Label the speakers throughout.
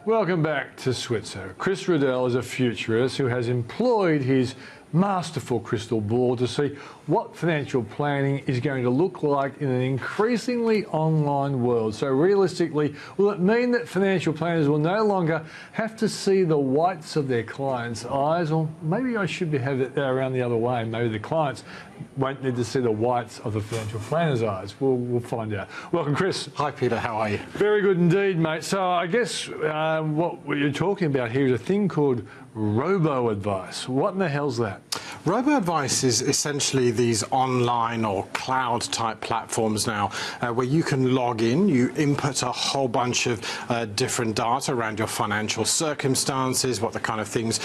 Speaker 1: Welcome back to Switzer. Chris Riddell is a futurist who has employed his masterful crystal ball to see what financial planning is going to look like in an increasingly online world. So realistically, will it mean that financial planners will no longer have to see the whites of their clients' eyes? Or maybe I should have it around the other way. Maybe the clients won't need to see the whites of the financial planner's eyes. We'll find out. Welcome, Chris.
Speaker 2: Hi, Peter. How are you?
Speaker 1: Very good indeed, mate. So I guess what you're talking about here is a thing called robo-advice. What in the hell's that?
Speaker 2: Robo-advice is essentially these online or cloud-type platforms now where you can log in, you input a whole bunch of different data around your financial circumstances, what the kind of things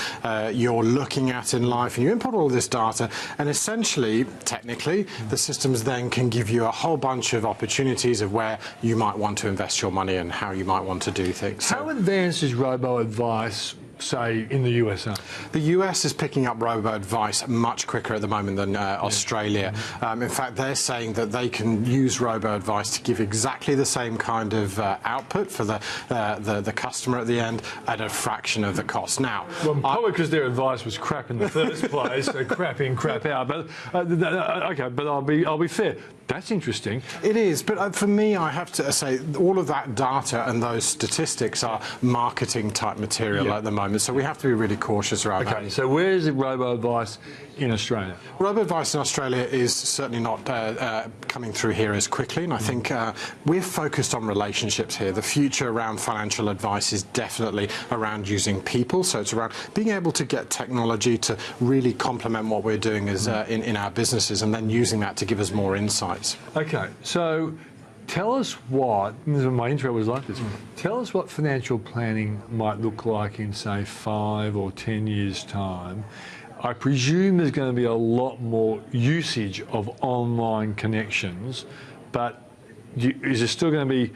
Speaker 2: you're looking at in life, and you input all this data, and essentially, technically, the systems then can give you a whole bunch of opportunities of where you might want to invest your money and how you might want to do things.
Speaker 1: How advanced is robo-advice, say, in the USA?
Speaker 2: The US is picking up robo-advice much quicker at the moment than Australia. In fact, they're saying that they can use robo-advice to give exactly the same kind of output for the customer at the end at a fraction of the cost. Now,
Speaker 1: well, probably because their advice was crap in the first place, so crap in, crap out. But okay, but I'll be fair. That's interesting.
Speaker 2: It is, but for me, I have to say, all of that data and those statistics are marketing type material at the moment, so we have to be really cautious around that.
Speaker 1: Okay, so where is the robo-advice in Australia?
Speaker 2: Robo-advice in Australia is certainly not coming through here as quickly, and I think we're focused on relationships here. The future around financial advice is definitely around using people, so it's around being able to get technology to really complement what we're doing as, in our businesses, and then using that to give us more insight.
Speaker 1: Okay, so tell us what, my intro was like this, tell us what financial planning might look like in, say, 5 or 10 years' time. I presume there's going to be a lot more usage of online connections, but is there still going to be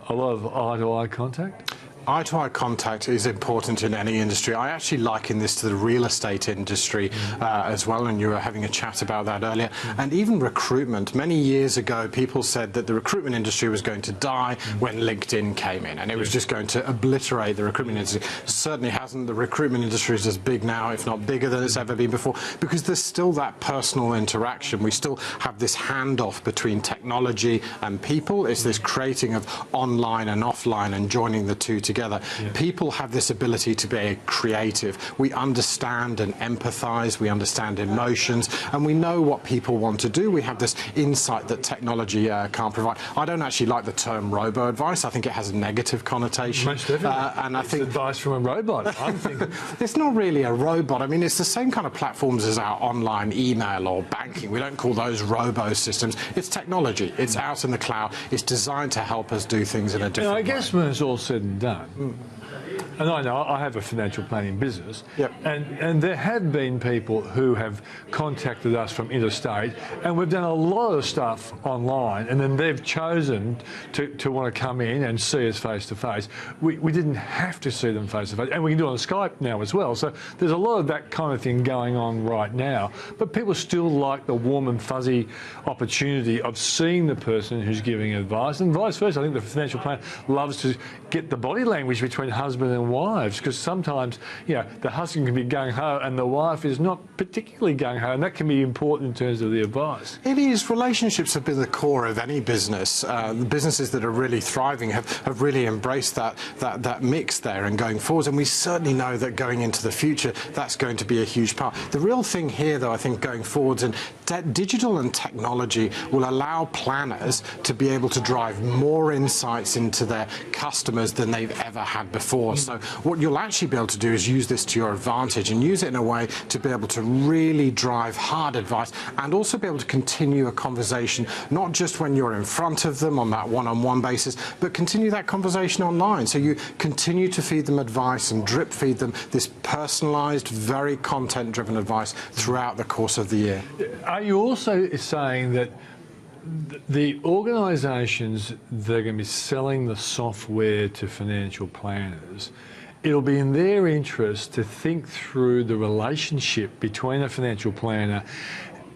Speaker 1: a lot of eye-to-eye contact?
Speaker 2: Eye-to-eye contact is important in any industry. I actually liken this to the real estate industry as well, and you were having a chat about that earlier. And even recruitment. Many years ago, people said that the recruitment industry was going to die when LinkedIn came in, and it was just going to obliterate the recruitment industry. Certainly hasn't. The recruitment industry is as big now, if not bigger than it's ever been before, because there's still that personal interaction. We still have this handoff between technology and people. It's this creating of online and offline and joining the two together. People have this ability to be creative. We understand and empathize, we understand emotions, and we know what people want to do. We have this insight that technology can't provide. I don't actually like the term robo-advice. I think it has a negative connotation.
Speaker 1: Most definitely.
Speaker 2: And I think
Speaker 1: advice from a robot. I'm thinking.
Speaker 2: It's not really a robot. I mean, it's the same kind of platforms as our online email or banking. We don't call those robo systems. It's technology. It's out in the cloud. It's designed to help us do things in a different way.
Speaker 1: I guess when it's all said and done, and I know I have a financial planning business, and there have been people who have contacted us from interstate, and we've done a lot of stuff online, and then they've chosen to want to come in and see us face to face. We didn't have to see them face to face, and we can do it on Skype now as well. So there's a lot of that kind of thing going on right now, but people still like the warm and fuzzy opportunity of seeing the person who's giving advice, and vice versa. I think the financial planner loves to get the body language between husband and wives, because sometimes, the husband can be gung-ho and the wife is not particularly gung-ho, and that can be important in terms of the advice.
Speaker 2: It is. Relationships have been the core of any business. The businesses that are really thriving have really embraced that mix there and going forward, and we certainly know that going into the future, that's going to be a huge part. The real thing here, though, I think going forwards, and digital and technology will allow planners to be able to drive more insights into their customers than they've ever had before. So what you'll actually be able to do is use this to your advantage and use it in a way to be able to really drive hard advice and also be able to continue a conversation, not just when you're in front of them on that one-on-one basis, but continue that conversation online. So you continue to feed them advice and drip feed them this personalized, very content-driven advice throughout the course of the year.
Speaker 1: Are you also saying that the organisations that are going to be selling the software to financial planners, it'll be in their interest to think through the relationship between a financial planner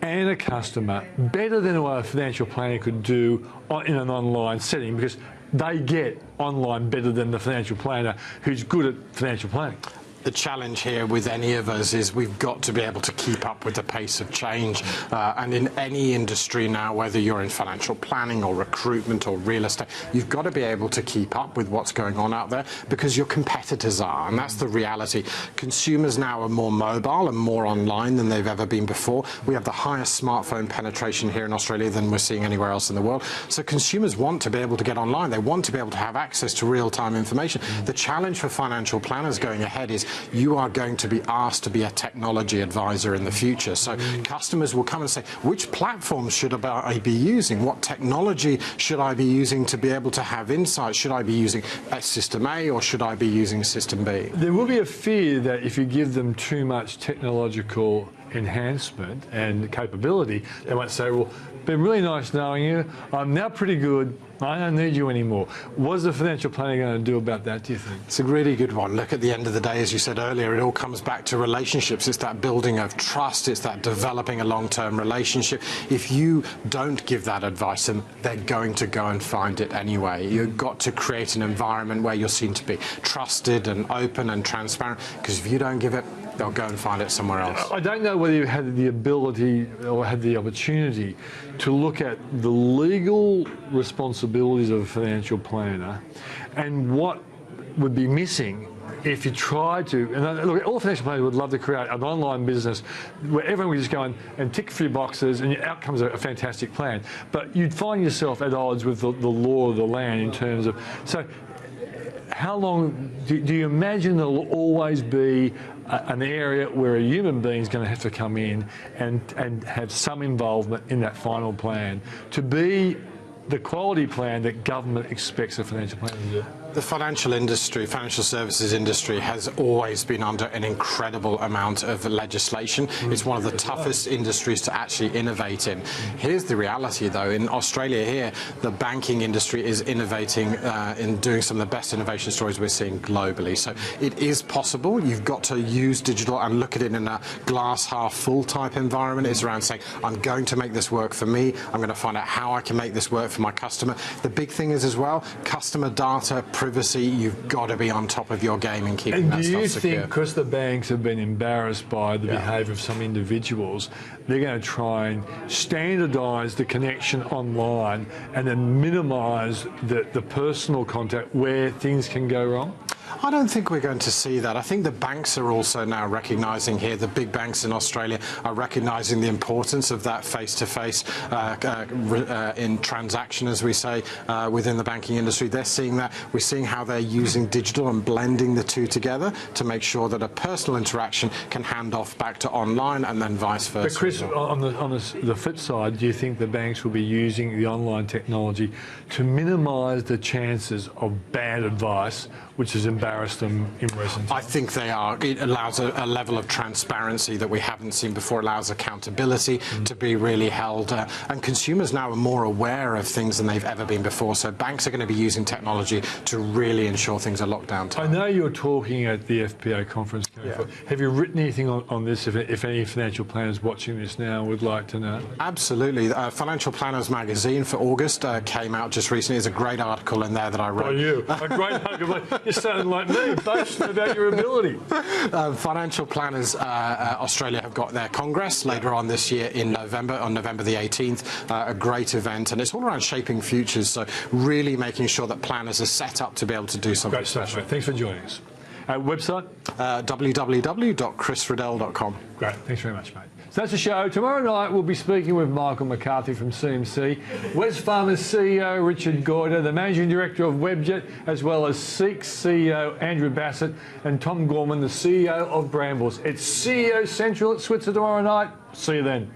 Speaker 1: and a customer better than what a financial planner could do in an online setting, because they get online better than the financial planner who's good at financial planning.
Speaker 2: The challenge here with any of us is we've got to be able to keep up with the pace of change. And in any industry now, whether you're in financial planning or recruitment or real estate, you've got to be able to keep up with what's going on out there, because your competitors are, and that's the reality. Consumers now are more mobile and more online than they've ever been before. We have the highest smartphone penetration here in Australia than we're seeing anywhere else in the world. So consumers want to be able to get online. They want to be able to have access to real-time information. The challenge for financial planners going ahead is you are going to be asked to be a technology advisor in the future. So customers will come and say, which platforms should I be using? What technology should I be using to be able to have insights? Should I be using System A or should I be using System B?
Speaker 1: There will be a fear that if you give them too much technological enhancement and capability, they might say, well, been really nice knowing you. I'm now pretty good. I don't need you anymore. What's the financial planner going to do about that, do you think?
Speaker 2: It's a really good one. Look, at the end of the day, as you said earlier, it all comes back to relationships. It's that building of trust. It's that developing a long-term relationship. If you don't give that advice, then they're going to go and find it anyway. You've got to create an environment where you're seen to be trusted and open and transparent, because if you don't give it, they'll go and find it somewhere else.
Speaker 1: I don't know whether you had the ability or had the opportunity to look at the legal responsibilities of a financial planner and what would be missing if you tried to. And look, all financial planners would love to create an online business where everyone would just go and tick a few boxes and out comes a fantastic plan. But you'd find yourself at odds with the law of the land in terms of... So how long do you imagine there'll always be an area where a human being is going to have to come in and have some involvement in that final plan to be the quality plan that government expects a financial planner to do?
Speaker 2: The financial industry, financial services industry, has always been under an incredible amount of legislation. It's one of the toughest industries to actually innovate in. Here's the reality, though. In Australia here, the banking industry is innovating in doing some of the best innovation stories we're seeing globally. So it is possible. You've got to use digital and look at it in a glass half full type environment. It's around saying, I'm going to make this work for me. I'm going to find out how I can make this work for my customer. The big thing is as well, customer data, privacy. You've got to be on top of your game and keeping that stuff secure.
Speaker 1: And do you think, because the banks have been embarrassed by the behaviour of some individuals, they're going to try and standardise the connection online and then minimise the personal contact where things can go wrong?
Speaker 2: I don't think we're going to see that. I think the banks are also now recognising here, the big banks in Australia are recognising the importance of that face-to-face in transaction, as we say, within the banking industry. They're seeing that. We're seeing how they're using digital and blending the two together to make sure that a personal interaction can hand off back to online and then vice versa.
Speaker 1: But Chris, on the flip side, do you think the banks will be using the online technology to minimise the chances of bad advice, which has embarrassed them in recent times?
Speaker 2: I think they are. It allows a level of transparency that we haven't seen before. It allows accountability to be really held. And consumers now are more aware of things than they've ever been before. So banks are going to be using technology to really ensure things are locked down.
Speaker 1: I know you're talking at the FPA conference. Have you written anything on this, if any financial planners watching this now would like to know?
Speaker 2: Absolutely. Financial Planners magazine for August came out just recently. There's a great article in there that I wrote.
Speaker 1: Oh, you? A great article. You're sounding like me, boasting about your ability.
Speaker 2: Financial Planners Australia have got their Congress later on this year in November, on November the 18th. A great event, and it's all around shaping futures, so really making sure that planners are set up to be able to do something special.
Speaker 1: Thanks for joining us. Website?
Speaker 2: www.chrisriddell.com.
Speaker 1: Great, thanks very much, mate. So that's the show. Tomorrow night we'll be speaking with Michael McCarthy from CMC, Wesfarmers CEO Richard Goyder, the Managing Director of Webjet, as well as Seek's CEO Andrew Bassett, and Tom Gorman, the CEO of Brambles. It's CEO Central at Switzer tomorrow night. See you then.